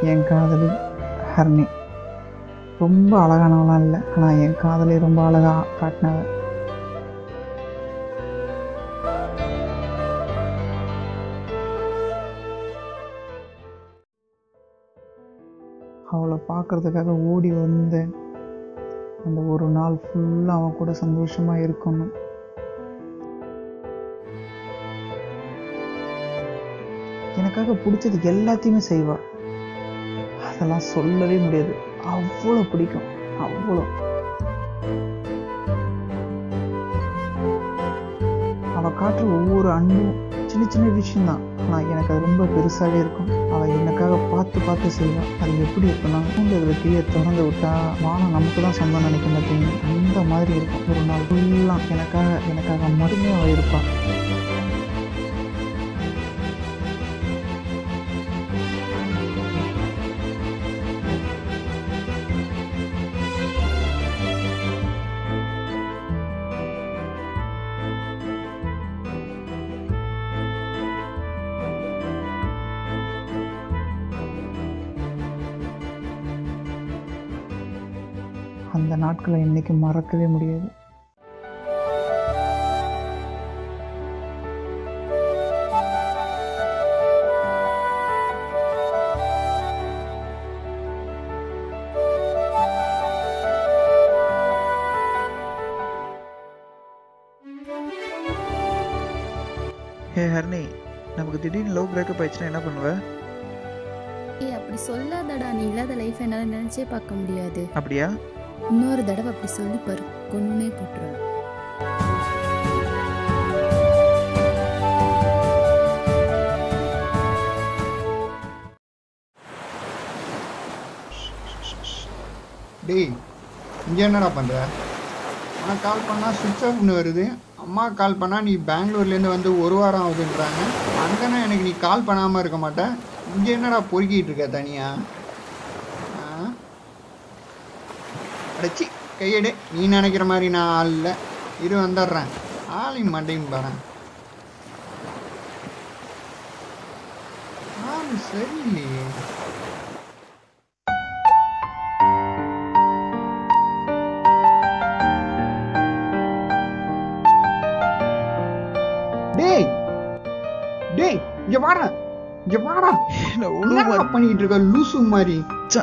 என் காதலி ஹர்னி. ரொம்ப அழகானவளாம் இல்லை, ஆனால் என் காதலி ரொம்ப அழகாக காட்டினவ. அவளை பார்க்குறதுக்காக ஓடி வந்தேன். அந்த ஒரு நாள் ஃபுல்லாக அவன் கூட சந்தோஷமாக இருக்கணும். எனக்காக பிடிச்சது எல்லாத்தையுமே செய்வாள். அதெல்லாம் சொல்லவே முடியாது, அவ்வளோ பிடிக்கும், அவ்வளோ. அவள் காட்டுற ஒவ்வொரு அன்பும் சின்ன சின்ன விஷயம்தான், ஆனால் எனக்கு அது ரொம்ப பெருசாகவே இருக்கும். அவள் எனக்காக பார்த்து பார்த்து செய்வாள். அது எப்படி இருக்குன்னா, அதில் கீழே திறந்து விட்டா வானம் நமக்கு தான் சொந்தம் நினைக்க மாட்டேங்க, அந்த மாதிரி இருக்கும். ஒரு நாள் ஃபுல்லாக எனக்காக மட்டுமே அவள் இருப்பாள். அந்த நாட்களை இன்னைக்கு மறக்கவே முடியாது. ஹே ஹர்னி, நமக்கு திடீர்னு லவ் பிரேக்கப் ஆயிடுச்சுன்னா என்ன பண்ணுவ? அப்படி சொல்லாதடா, நீ இல்லாத லைஃப் என்னால் நினைச்சே பார்க்க முடியாது. அப்படியா? இன்னொரு தடவை அப்படி சொல்லி பாரு, கொன்னே போட்டுருவேன். டேய், இங்கே என்னடா பண்ணுற? உனக்கு கால் பண்ணால் சுவிட்ச் ஆஃப்னு வருது. அம்மா கால் பண்ணால் நீ பெங்களூர்லேருந்து வந்து ஒரு வாரம் ஆகுதுன்றாங்க. அங்கேனா எனக்கு நீ கால் பண்ணாமல் இருக்க மாட்டேன். இங்கே என்னடா பொறுக்கிட்டு இருக்க தனியாக? அடைச்சி கையெடு. நீ நினைக்கிற மாதிரி நான் ஆள் இல்லை. இரு வந்துடுறேன். ஆளின் மண்டையும் பாரு. ஆள் சரியில்லையே. டேய் டேய், இங்க வாடா, இங்க வாடா. என்ன பண்ணிட்டு இருக்க லூசு மாதிரி?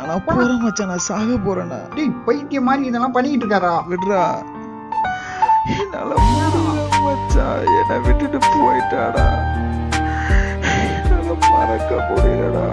நான் போறேன் மச்சான், நான் சாக போறேனா? டேய் பைத்திய மாதிரி இதெல்லாம் பண்ணிட்டு இருக்காரா? விடுறா, என்னால முடியல மச்சான், என்னை விட்டுட்டு போயிட்டாடா. என்னால மறக்க முடியலடா.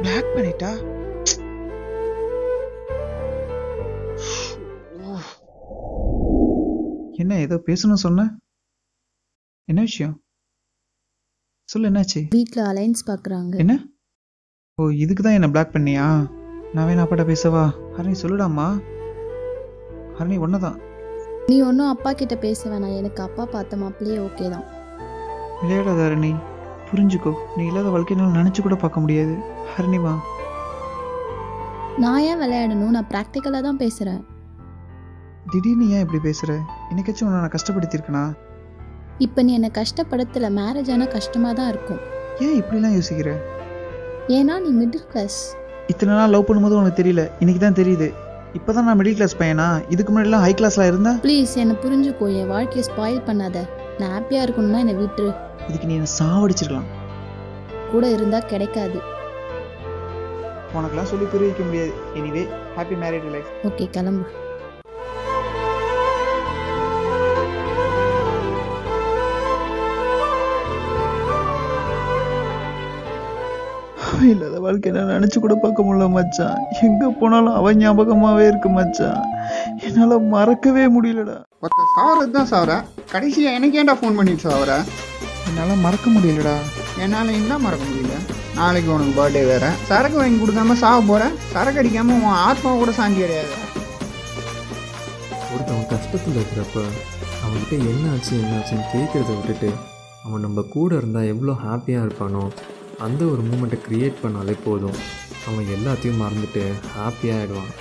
பிளாக் பண்ணிட்டா? என்ன ஏதோ பேசணும் சொன்ன? என்ன விஷயம் சொல்லு, என்னாச்சு? வீட்டில் அலைன்ஸ் பார்க்குறாங்க. என்ன? ஓ, இதுக்கு தான் என்ன பிளாக் பண்ணியா? நான் வேணா அப்பாட்ட பேசவா? ஹரணி சொல்லுடாமா. ஹரணி ஒன்னதான். நீ ஒன்றும் அப்பா கிட்ட பேச வேணாம், எனக்கு அப்பா பார்த்த மாப்பிள்ளையே ஓகே தான். விளையாடாத ஹரணி, புரிஞ்சுக்கோ. நீ இல்லாத வாழ்க்கையினால நினச்சி கூட பார்க்க முடியாது. ஹரணி வா. நான் ஏன் விளையாடணும்? நான் ப்ராக்டிக்கலாக தான் பேசுகிறேன். திடீர்னு ஏன் இப்படி பேசுற? என்னைக்காச்சும் உன்னை நான் கஷ்டப்படுத்தியிருக்கேனா? இப்போ நீ என்னை கஷ்டப்படுத்தலை, மேரேஜ் ஆனால் கஷ்டமாக தான் இருக்கும். ஏன் இப்படிலாம் யோசிக்கிற? ஏன்னா நீ மிடில் கிளாஸ். இத்தனை நாள் லவ் பண்ணும்போது உனக்கு தெரியல, இன்னைக்கு தான் தெரியுது. இப்போதான் நான் மிடில் கிளாஸ் பையனா? இதுக்கு முன்னாடிலாம் ஹை கிளாஸ்ல இருந்தா? ப்ளீஸ் என்னை புரிஞ்சுக்கோ, என் வாழ்க்கையை ஸ்பாயில் பண்ணாத. நான் ஹாப்பியாக இருக்கணும்னா என்னை விட்டுரு. இதுக்கு நீ என்னை சாவடிச்சிருக்கலாம். கூட இருந்தால் கிடைக்காது. உனக்கெல்லாம் சொல்லி புரிய வைக்க முடியாது. Anyway, happy married life. Okay, கிளம்பு. இல்லாத வாழ்க்கை நான் நினைச்சு கூட பார்க்க முடியல மச்சான். எங்க போனாலும் அவன் ஞாபகமாவே இருக்கு மச்சான். என்னால மறக்கவே முடியலடா. சாவறது தான் சாவர. கடைசியா எனக்கு ஏன்டா ஃபோன் பண்ணிட்டு சாவர? என்னால் மறக்க முடியலடா. என்னால் என்ன மறக்க முடியல? நாளைக்கு உனக்கு பர்த்டே வேறு, சரக்கு வாங்கி கொடுக்காம சாக போகிற. சரக்கு அடிக்காமல் உன் ஆத்மா கூட சாந்தி அடையாது. ஒருத்தவன் கஷ்டத்தில் இருக்கிறப்ப அவன்கிட்ட என்னாச்சுன்னு கேட்குறத விட்டுட்டு அவன் நம்ம கூட இருந்தால் எவ்வளோ ஹாப்பியாக இருப்பானோ அந்த ஒரு மூமெண்ட்டை க்ரியேட் பண்ணாலே போதும். அவன் எல்லாத்தையும் மறந்துட்டு ஹாப்பியாக ஆகிடுவான்.